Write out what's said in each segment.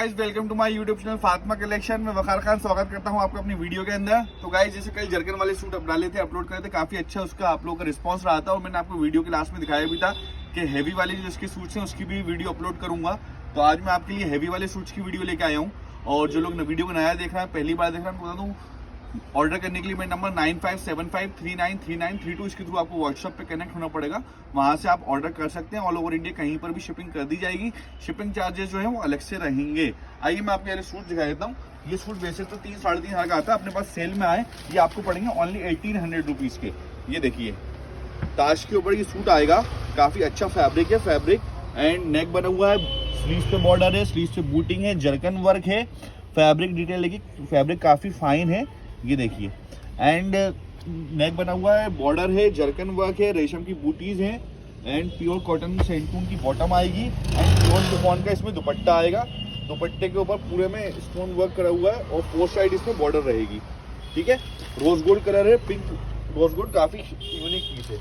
Guys welcome to my YouTube channel Fatima collection में वकार खान स्वागत करता हूं आपको अपनी वीडियो के अंदर। तो गाइस जैसे कल जरकन वाले सूट डाले थे, अपलोड करे थे, काफी अच्छा उसका आप लोगों का रिस्पांस रहा था और मैंने आपको वीडियो के लास्ट में दिखाया भी था कि हैवी वाले जो इसके सूट्स हैं उसकी भी वीडियो अपलोड करूंगा। तो आज मैं आपके लिए हैवी वाले सूट्स की वीडियो लेके आया हूँ और जो लोग वीडियो को नया देख रहे हैं, पहली बार देख रहे हैं, बता दूँ ऑर्डर करने के लिए मेरा नंबर 9575393932 इसके थ्रू आपको व्हाट्सएप पे कनेक्ट होना पड़ेगा। वहां से आप ऑर्डर कर सकते हैं। ऑल ओवर इंडिया कहीं पर भी शिपिंग कर दी जाएगी। शिपिंग चार्जेस जो है वो अलग से रहेंगे। आइए मैं आपको ये सूट दिखा देता हूँ। ये सूट वैसे तो 3-3.5 का आता है, अपने पास सेल में आए ये आपको पड़ेंगे ओनली 1800 रुपीज के। ये देखिए ताश के ऊपर ये सूट आएगा, काफी अच्छा फैब्रिक है, फैब्रिक एंड नेक बना हुआ है, स्लीव्स पे बॉर्डर है, स्लीव्स पे बूटिंग है, जरकन वर्क है, फैब्रिक डिटेल देखिए, फैब्रिक काफी फाइन है। ये देखिए एंड नेक बना हुआ है, बॉर्डर है, जरकन वर्क है, रेशम की बूटीज हैं एंड प्योर कॉटन सेंटून की बॉटम आएगी एंड प्योर शिफॉन का इसमें दुपट्टा आएगा। दुपट्टे के ऊपर पूरे में स्टोन वर्क करा हुआ है और 4 साइड इसमें बॉर्डर रहेगी। ठीक है, रोज गोल्ड कलर है, पिंक रोज गोल्ड, काफी यूनिक पीस है।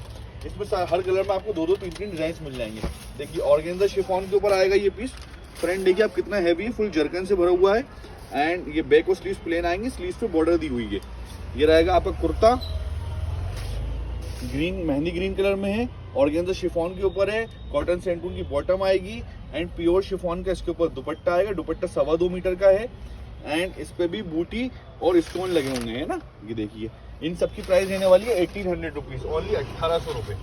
इसमें हर कलर में आपको 2-2 3-3 डिजाइन मिल जाएंगे। देखिए ऑर्गेन्जा शिफॉन के ऊपर आएगा ये पीस। फ्रंट देखिए आप कितना हैवी है, फुल जरकन से भरा हुआ है एंड ये बैक और स्लीव्स प्लेन आएंगे, स्लीव्स पे बॉर्डर दी हुई है। ये रहेगा आपका kurta, green mehndi green colour में है, ऑर्गेन्जा शिफॉन के ऊपर है, कॉटन सेंटून की बॉटम आएगी एंड प्योर शिफॉन का इसके ऊपर दुपट्टा आएगा। दुपट्टा 2.25 मीटर का है एंड इस पे भी बूटी और स्टोन लगे होंगे, है ना। ये देखिए इन सब की प्राइस रहने वाली है 1800 रुपीज, ओनली 1800 रुपए।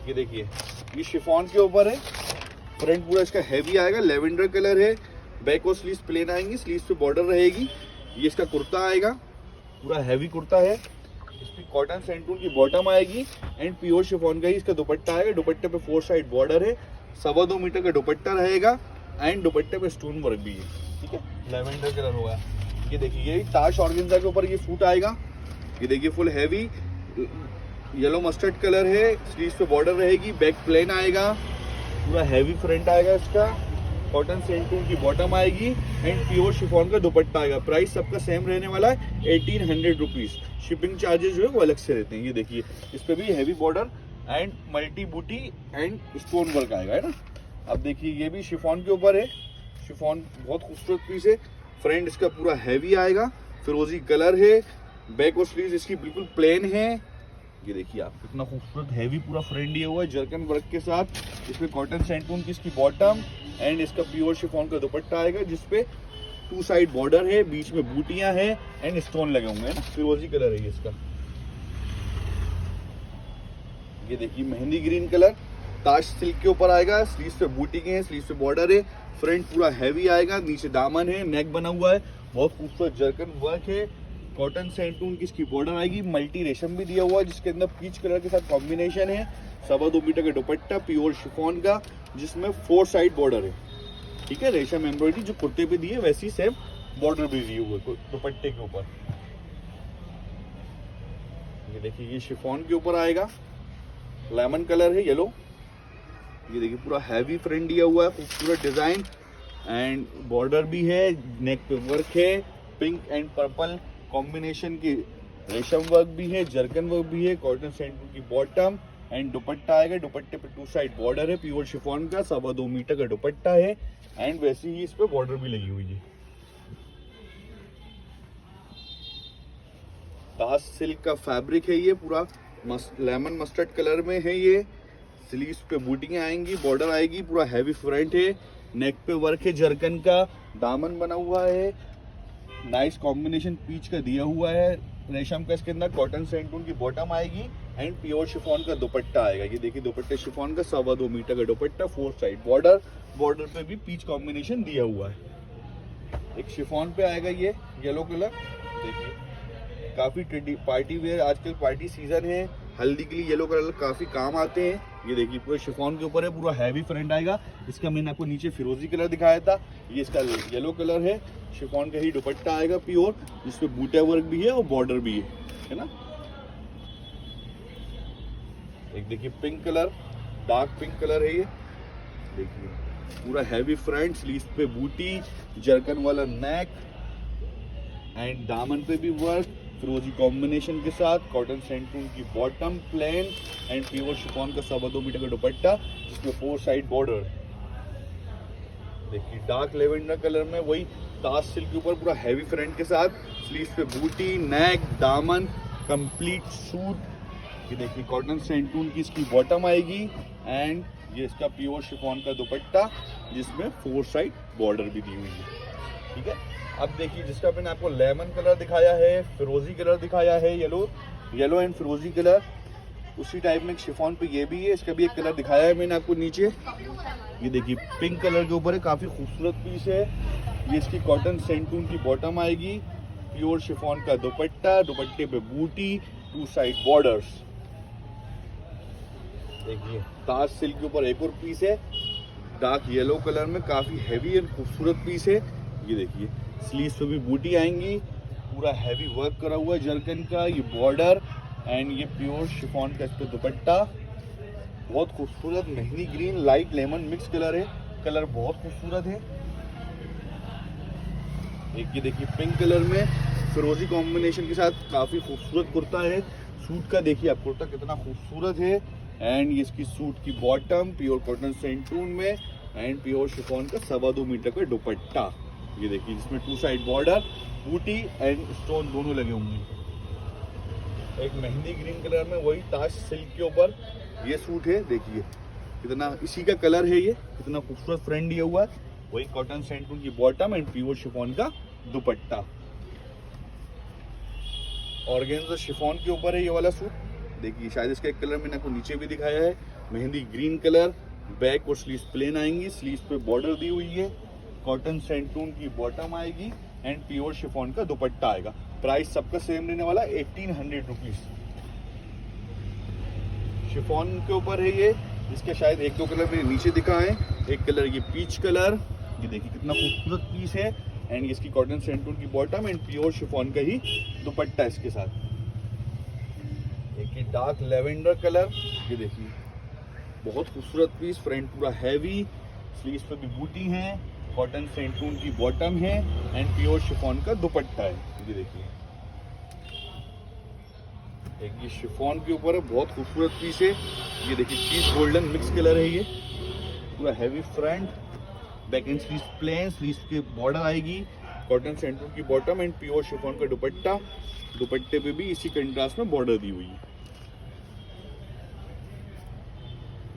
ये देखिए ये शिफॉन के ऊपर है, फ्रंट पूरा इसका हैवी आएगा, लेवेंडर कलर है, बैक और स्लीव्स प्लेन आएंगी, स्लीव्स पे बॉर्डर रहेगी। ये इसका कुर्ता आएगा, पूरा हैवी कुर्ता है, इसकी कॉटन सेंटून की बॉटम आएगी एंड प्योर शिफॉन का ही इसका दुपट्टा आएगा। दुपट्टे पे 4 साइड बॉर्डर है, 2.25 मीटर का दुपट्टा रहेगा एंड दुपट्टे पे स्टोन वर्क भी है। ठीक है, लेवेंडर कलर होगा। ये देखिए ये ताश ऑर्गेन्जा के ऊपर ये सूट आएगा। ये देखिए full heavy yellow mustard colour है, स्लीव्स पे बॉर्डर रहेगी, बैक प्लेन आएगा, पूरा हैवी फ्रंट आएगा इसका, कॉटन सेंटून की बॉटम आएगी एंड प्योर शिफॉन का दुपट्टा आएगा। प्राइस सबका सेम रहने वाला है 1800 रुपीज। शिपिंग चार्जेस जो है वो अलग से रहते हैं। ये देखिए इस पे भी हैवी बॉर्डर एंड मल्टी बूटी एंड स्टोन वर्क आएगा, है ना। अब देखिए ये भी शिफॉन के ऊपर है, शिफॉन बहुत खूबसूरत पीस है। फ्रंट इसका पूरा हैवी आएगा, फिरोजी कलर है, बैक और स्लीव्स इसकी बिल्कुल प्लेन है। ये देखिए आप कितना खूबसूरत हैवी पूरा फ्रंट दिया हुआ है जरकन वर्क के साथ। इसमें कॉटन सेंटून की इसकी बॉटम एंड इसका प्योर शिफॉन का दुपट्टा आएगा जिसपे 2 साइड बॉर्डर है, बीच में बूटियां हैं एंड स्टोन लगे होंगे, है ना। फिरोजी कलर है ये इसका। ये देखिए मेहंदी ग्रीन कलर, ताश सिल्क के ऊपर आएगा, स्लीव्स पे बूटी के हैं, स्लीव्स पे बॉर्डर है, फ्रंट पूरा हैवी आएगा, नीचे दामन है, नेक बना हुआ है, बहुत खूबसूरत जरकन वर्क है, कॉटन सेंटून की इसकी बॉर्डर आएगी, मल्टी रेशम भी दिया हुआ है जिसके अंदर पीच कलर के साथ कॉम्बिनेशन है, 2.25 मीटर का दुपट्टा प्योर शिफॉन का जिसमें 4 साइड बॉर्डर है। ठीक है, रेशम एम्ब्रॉयडरी जो कुर्ते पे दी है वैसी सेम बॉर्डर भी दी हुई है दुपट्टे के ऊपर। ये देखिए ये शिफॉन के ऊपर आएगा, लेमन कलर है, येलो। ये देखिए पूरा हैवी फ्रंट दिया हुआ है, खूबसूरत डिजाइन एंड बॉर्डर भी है, नेक पे वर्क है, पिंक एंड पर्पल कॉम्बिनेशन की रेशम वर्क भी है, जरकन वर्क भी है, कॉटन सेंटून की बॉटम एंड दुपट्टा आएगा। दुपट्टे पे 2 साइड बॉर्डर है, प्योर शिफॉन का 2.25 मीटर का दुपट्टा है एंड वैसे ही इस पे बॉर्डर भी लगी हुई है। ताश सिल्क का फैब्रिक है, ये पूरा लेमन मस्टर्ड कलर में है। ये स्लीव्स पे बूटियां आएंगी, बॉर्डर आएगी, पूरा हैवी फ्रंट है, नेक पे वर्क है जरकन का, दामन बना हुआ है, नाइस कॉम्बिनेशन पीच का दिया हुआ है, रेशम का इसके अंदर कॉटन सेंटून की बॉटम आएगी एंड प्योर शिफॉन का दुपट्टा आएगा। ये देखिए दुपट्टे शिफॉन का 2.25 मीटर का दुपट्टा, 4 साइड बॉर्डर, बॉर्डर पे भी पीच कॉम्बिनेशन दिया हुआ है। एक शिफॉन पे आएगा ये येलो कलर, देखिए काफी पार्टी वेयर, आजकल पार्टी सीजन है, हल्दी के लिए येलो कलर काफी काम आते हैं। ये देखिए पूरा शिफॉन के ऊपर है, पूरा हैवी फ्रंट आएगा। इसका मैंने आपको नीचे फिरोजी कलर दिखाया था, ये इसका येलो कलर है, शिफॉन का ही दुपट्टा आएगा प्योर जिसपे बूटा वर्क भी है और बॉर्डर भी है ना। एक देखिए pink colour, dark pink colour है ये, देखिए पूरा हैवी फ्रंट, स्लीव्स पे बूटी, जरकन वाला नेक एंड दामन पे भी वर्क, फिरोजी कॉम्बिनेशन के साथ, कॉटन सेंटून की bottom plane and pure chiffon का 2.25 मीटर का दुपट्टा जिसमें 4 साइड बॉर्डर। देखिए डार्क लेवेंडर कलर में वही ताज सिल्क के ऊपर पूरा हैवी फ्रंट के साथ, स्लीव्स पे बूटी, नेक, दामन, कंप्लीट सूट। ये देखिए कॉटन सेंटून की इसकी बॉटम आएगी एंड ये इसका प्योर शिफॉन का दुपट्टा जिसमें 4 साइड बॉर्डर भी दी हुई है। ठीक है, अब देखिए जिसका मैंने आपको लेमन कलर दिखाया है, फिरोजी कलर दिखाया है, येलो एंड फिरोजी कलर, उसी टाइप में शिफॉन पे ये भी है। इसका भी एक कलर दिखाया है मैंने आपको नीचे। ये देखिए पिंक कलर के ऊपर है, काफ़ी खूबसूरत पीस है। ये इसकी कॉटन सेंटून की बॉटम आएगी, प्योर शिफॉन का दुपट्टा, दुपट्टे पे बूटी, 2 साइड बॉर्डर्स। देखिए ताज सिल्क के ऊपर एक और पीस है डार्क येलो कलर में, काफ़ी हैवी एंड खूबसूरत पीस है। ये देखिए स्लीव्स पे भी बूटी आएंगी, पूरा हैवी वर्क करा हुआ है जरकन का, ये बॉर्डर एंड ये प्योर शिफॉन का इस पे दुपट्टा। बहुत खूबसूरत mehndi green light lemon mix colour है, कलर बहुत खूबसूरत है। एक ये देखिए पिंक कलर में फिरोजी कॉम्बिनेशन के साथ काफ़ी खूबसूरत कुर्ता है। सूट का देखिए आप कुर्ता कितना खूबसूरत है एंड ये इसकी सूट की बॉटम प्योर कॉटन सेंटून में एंड प्योर शिफॉन का 2.25 मीटर का दुपट्टा। ये देखिए जिसमें 2 साइड बॉर्डर, बूटी एंड स्टोन दोनों लगे होंगे। एक मेहंदी ग्रीन कलर में वही ताज सिल्क के ऊपर ये सूट है। देखिए कितना इसी का कलर है, ये कितना खूबसूरत फ्रंट दिया हुआ है। वही कॉटन सेंटून की बॉटम एंड प्योर शिफॉन का दुपट्टा। ऑर्गेन्जा शिफॉन के ऊपर है ये वाला सूट। देखिए शायद इसका एक कलर मैंने आपको नीचे भी दिखाया है, मेहंदी ग्रीन कलर। बैक और स्लीव्स प्लेन आएंगी, स्लीव्स पे बॉर्डर दी हुई है। कॉटन सेंटून की बॉटम आएगी एंड प्योर शिफॉन का दुपट्टा आएगा। प्राइस सबका सेम रहने वाला 1800 रुपीज। शिफॉन के ऊपर है ये, इसके शायद 1-2 कलर मैंने नीचे दिखाए। एक कलर ये पीच कलर, ये देखिए कितना खूबसूरत पीस है एंड इसकी कॉटन सेंटून की बॉटम एंड प्योर शिफॉन का ही दुपट्टा इसके साथ। एक ये डार्क लेवेंडर कलर, ये देखिए बहुत खूबसूरत पीस, फ्रंट पूरा हैवी, स्लीव्स पे भी बूटी है, कॉटन सेंटून की बॉटम है एंड प्योर शिफॉन का दुपट्टा है। ये देखिए एक ये शिफॉन के ऊपर है, बहुत खूबसूरत पीस है। ये देखिए पीस गोल्डन मिक्स कलर है, ये पूरा heavy front, back and sleeves plain, sleeves के बॉर्डर आएगी, कॉटन सेंटून की बॉटम एंड प्योर शिफॉन का दुपट्टा। दुपट्टे पे भी इसी कंट्रास्ट में बॉर्डर दी हुई है।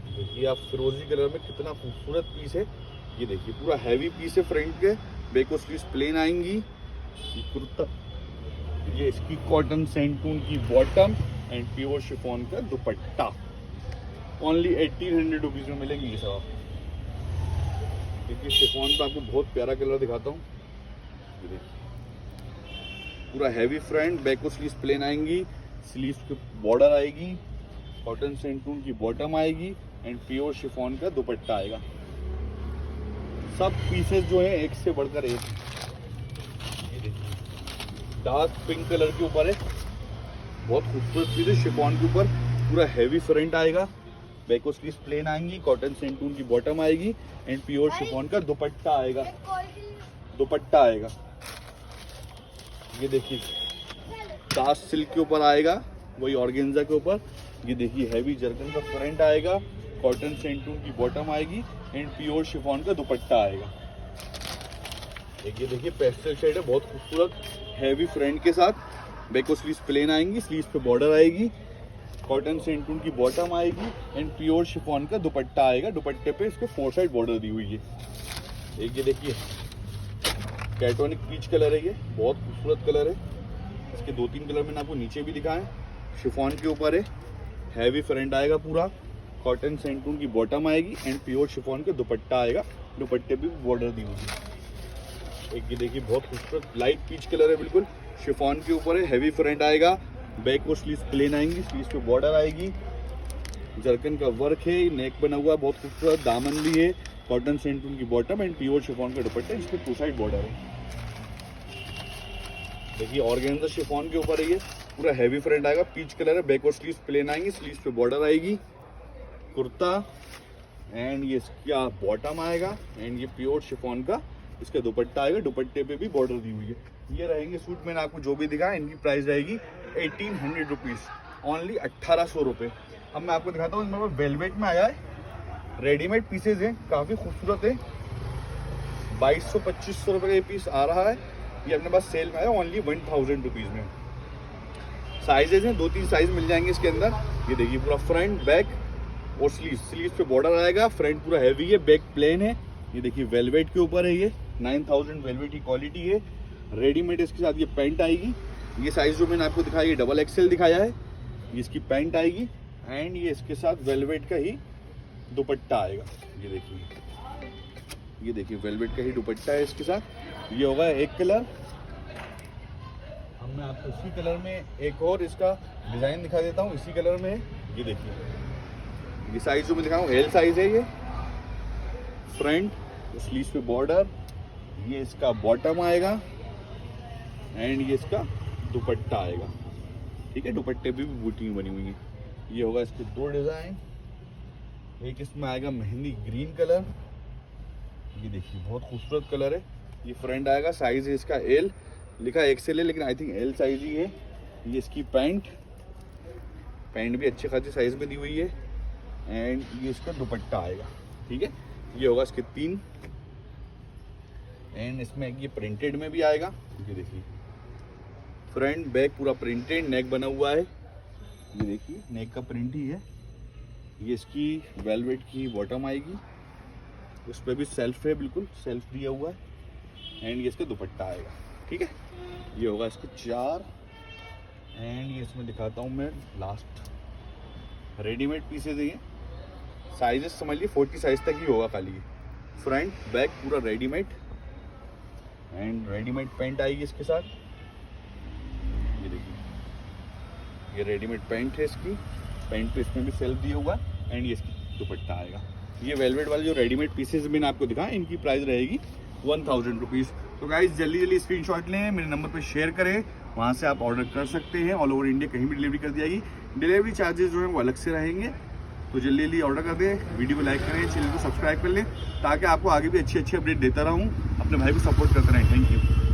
देखिए आप फिरोजी कलर में कितना खूबसूरत पीस है। ये देखिए पूरा हैवी पीस है फ्रंट के, बैक और स्लीव्स प्लेन आएंगी। ये कुर्ता, ये इसकी कॉटन सेंटून की बॉटम एंड प्योर शिफॉन का दुपट्टा। ओनली 1800 रुपीज में मिलेंगे ये सब आप। देखिए शिफॉन पे आपको बहुत प्यारा कलर दिखाता हूँ। ये देखिए पूरा हैवी फ्रंट, बैक और स्लीव्स प्लेन आएंगी, स्लीव्स पे बॉर्डर आएगी, कॉटन सेंटून की बॉटम आएगी एंड प्योर शिफॉन का दुपट्टा आएगा। सब पीसेस जो हैं एक से बढ़कर एक। ये देखिए डार्क पिंक कलर के ऊपर है, बहुत खूबसूरत पीस है। शिफॉन के ऊपर पूरा हैवी फ्रंट आएगा, बैक और स्लीव्स प्लेन आएंगी, कॉटन सेंटून की बॉटम आएगी एंड प्योर शिफॉन का दुपट्टा आएगा। दुपट्टा आएगा ये देखिए ताज सिल्क के ऊपर आएगा, वही ऑर्गेन्जा के ऊपर। ये देखिए हैवी जर्कन का फ्रंट आएगा, कॉटन सेंटून की बॉटम आएगी एंड प्योर शिफॉन का दुपट्टा आएगा। एक ये देखिए पेस्टल शेड है, बहुत खूबसूरत हैवी फ्रंट के साथ, बैक और स्लीव्स प्लेन आएंगी, स्लीव्स पे बॉर्डर आएगी, कॉटन सेंटून की बॉटम आएगी एंड प्योर शिफॉन का दुपट्टा आएगा। दुपट्टे पे इसको 4 साइड बॉर्डर दी हुई है। एक ये देखिए कैटोनिक पीच कलर है, ये बहुत खूबसूरत कलर है। इसके 2-3 कलर मैंने आपको नीचे भी दिखाए। शिफॉन के ऊपर है, हैवी फ्रंट आएगा पूरा, कॉटन सेंटून की बॉटम आएगी एंड प्योर शिफॉन का दुपट्टा आएगा। दुपट्टे पे बॉर्डर दी हुई है। एक ये देखिए बहुत खूबसूरत लाइट पीच कलर है, बिल्कुल शिफॉन के ऊपर है, हैवी फ्रंट आएगा, बैक और स्लीव्स प्लेन आएंगी, स्लीव्स पे बॉर्डर आएगी, जरकन का वर्क है, नेक बना हुआ बहुत खूबसूरत, दामन भी है, कॉटन सेंटून की बॉटम एंड प्योर शिफॉन का दुपट्टा, जिसपे 2 साइड बॉर्डर है। देखिए ऑर्गेन्जा शिफॉन के ऊपर है, ये पूरा हैवी फ्रंट आएगा, पीच कलर है, बैक और स्लीव्स प्लेन आएंगी, स्लीव्स पे बॉर्डर आएगी, कुर्ता एंड ये इसका बॉटम आएगा एंड ये प्योर शिफॉन का इसका दुपट्टा आएगा। दुपट्टे पे भी बॉर्डर दी हुई है। ये रहेंगे सूट, मैंने आपको जो भी दिखाया, इनकी प्राइस रहेगी 1800 रुपीज़, ओनली 1800 रुपये। अब मैं आपको दिखाता हूँ, इसमें वेलवेट में आया है, रेडीमेड पीसेज हैं, काफ़ी खूबसूरत है। 2200-2500 रुपये का ये पीस आ रहा है। ये अपने पास सेल में है ओनली 1000 रुपीज़ में। साइजेज हैं 2-3 साइज मिल जाएंगे इसके अंदर। ये देखिए पूरा फ्रंट बैक और स्लीव पे बॉर्डर आएगा। फ्रंट पूरा हैवी है, बैक प्लेन है। ये देखिए वेलवेट के ऊपर है, ये 9000 वेलवेट की क्वालिटी है। रेडीमेड इसके साथ ये पैंट आएगी। ये साइज जो मैंने आपको दिखाया ये डबल एक्सेल दिखाया है। ये इसकी पैंट आएगी एंड ये इसके साथ वेलवेट का ही दुपट्टा आएगा। ये देखिए वेलवेट का ही दुपट्टा है इसके साथ। ये होगा एक कलर। अब मैं आपको इसी कलर में एक और इसका डिज़ाइन दिखा देता हूँ, इसी कलर में। ये देखिए ये साइज जो मैं दिखाऊँ एल साइज है। ये फ्रंट स्लीव पे बॉर्डर, ये इसका बॉटम आएगा एंड ये इसका दुपट्टा आएगा। ठीक है, दुपट्टे भी बूटी बनी हुई है। ये होगा इसके दो डिज़ाइन। एक इसमें आएगा मेहंदी ग्रीन कलर। ये देखिए बहुत खूबसूरत कलर है। ये फ्रंट आएगा, साइज है इसका एल, लिखा एक्सेल है लेकिन आई थिंक एल साइज ही है। ये इसकी पैंट भी अच्छे खासी साइज में दी हुई है एंड ये इसका दुपट्टा आएगा। ठीक है, ये होगा इसके 3 एंड इसमें ये प्रिंटेड में भी आएगा। ये देखिए फ्रंट बैक पूरा प्रिंटेड, नेक बना हुआ है। ये देखिए नेक का प्रिंट ही है। ये इसकी वेलवेट की बॉटम आएगी, उस पर भी सेल्फ है, बिल्कुल सेल्फ दिया हुआ है एंड ये इसका दुपट्टा आएगा। ठीक है, ये होगा इसके 4 एंड ये इसमें दिखाता हूँ मैं लास्ट। रेडीमेड पीसेज है ये, साइजेस समझ लीजिए 40 साइज तक ही होगा खाली। फ्रंट बैक पूरा रेडीमेड एंड रेडीमेड पैंट आएगी इसके साथ। ये देखिए ये रेडीमेड पैंट है इसकी, पैंट पे इसमें भी सेल्फ दिया हुआ एंड ये इसकी दुपट्टा आएगा। ये वेलवेट वाले जो रेडीमेड पीसेज मैंने आपको दिखाया इनकी प्राइस रहेगी 1000 रुपीज़। तो गाइस जल्दी स्क्रीनशॉट लें, मेरे नंबर पर शेयर करें, वहाँ से आप ऑर्डर कर सकते हैं। ऑल ओवर इंडिया कहीं भी डिलीवरी कर दी जाएगी। डिलीवरी चार्जेस जो हैं वो अलग से रहेंगे। तो जल्दी ऑर्डर कर दें, वीडियो को लाइक करें, चैनल को सब्सक्राइब कर लें ताकि आपको आगे भी अच्छी अपडेट देता रहूँ। अपने भाई को सपोर्ट करते रहें। Thank you.